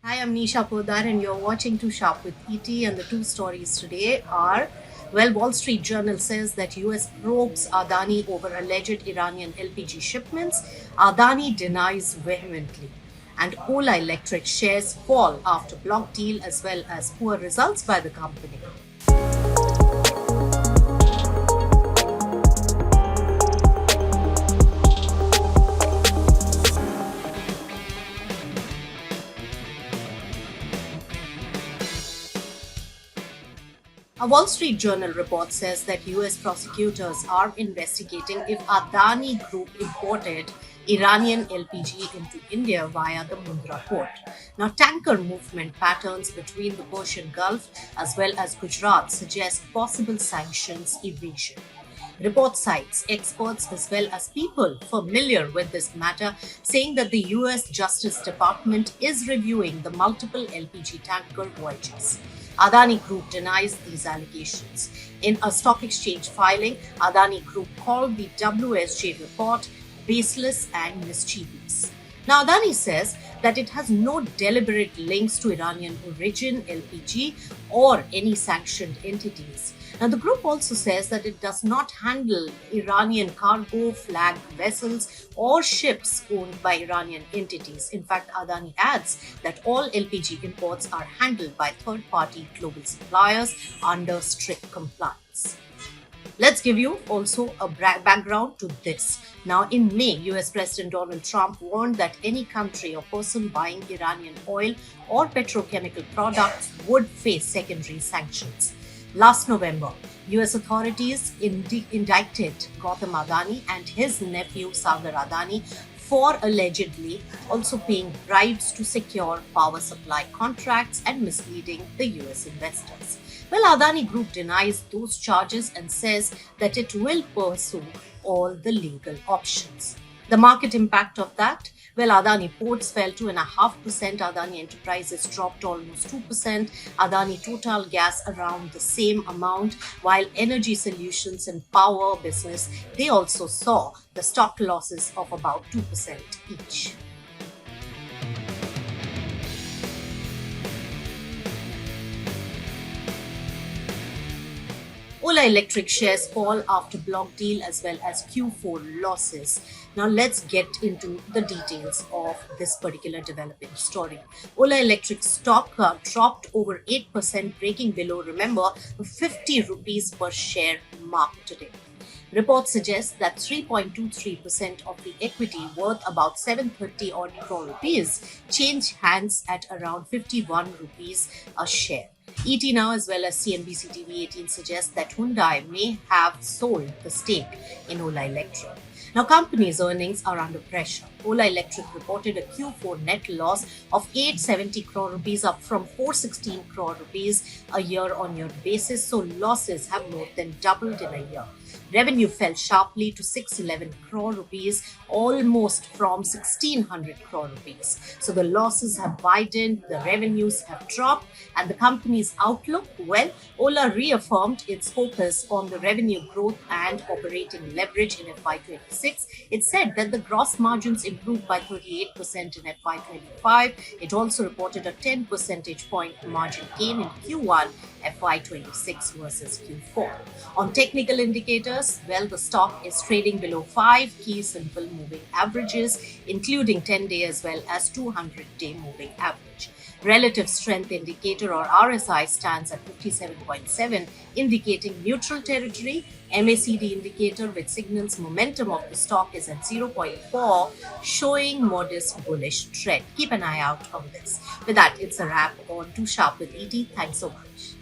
Hi, I'm Nisha Podar, and you're watching Too Sharp with ET. And the two stories today are Wall Street Journal says that US probes Adani over alleged Iranian LPG shipments. Adani denies vehemently. And Ola Electric shares fall after block deal as well as poor results by the company. A Wall Street Journal report says that US prosecutors are investigating if Adani Group imported Iranian LPG into India via the Mundra port. Now, tanker movement patterns between the Persian Gulf as well as Gujarat suggest possible sanctions evasion. Report cites experts as well as people familiar with this matter, saying that the US Justice Department is reviewing the multiple LPG tanker voyages. Adani Group denies these allegations. In a stock exchange filing, Adani Group called the WSJ report baseless and mischievous. Now, Adani says that it has no deliberate links to Iranian origin, LPG, or any sanctioned entities. Now, the group also says that it does not handle Iranian cargo flag vessels or ships owned by Iranian entities. In fact, Adani adds that all LPG imports are handled by third party global suppliers under strict compliance. Let's give you also a background to this. Now, in May, US President Donald Trump warned that any country or person buying Iranian oil or petrochemical products would face secondary sanctions. Last November, US authorities indicted Gautam Adani and his nephew Sagar Adani for allegedly also paying bribes to secure power supply contracts and misleading the US investors. Well, Adani Group denies those charges and says that it will pursue all the legal options. The market impact of that? Well, Adani Ports fell 2.5%, Adani Enterprises dropped almost 2%, Adani Total Gas around the same amount, while Energy Solutions and Power business, they also saw the stock losses of about 2% each. Ola Electric shares fall after block deal as well as Q4 losses. Now let's get into the details of this particular developing story. Ola Electric stock dropped over 8%, breaking below, remember, 50 rupees per share mark today. Reports suggest that 3.23% of the equity worth about 730 odd crore rupees changed hands at around 51 rupees a share. ET Now as well as CNBC TV 18 suggest that Hyundai may have sold the stake in Ola Electric. Now, company's earnings are under pressure. Ola Electric reported a Q4 net loss of 870 crore rupees, up from 416 crore rupees a year-on-year basis, so losses have more than doubled in a year. Revenue fell sharply to 611 crore rupees, almost from 1600 crore rupees. So the losses have widened, the revenues have dropped, and the company's outlook, well, Ola reaffirmed its focus on the revenue growth and operating leverage in FY26. It said that the gross margins improved by 38% in FY25. It also reported a 10 percentage point margin gain in Q1 FY26 versus Q4. On technical indicators, well, the stock is trading below 5 key simple moving averages, including 10-day as well as 200-day moving average. Relative strength indicator or RSI stands at 57.7, indicating neutral territory. MACD indicator, which signals momentum of the stock, is at 0.4, showing modest bullish trend. Keep an eye out on this. With that, it's a wrap on Too Sharp with ET. Thanks so much.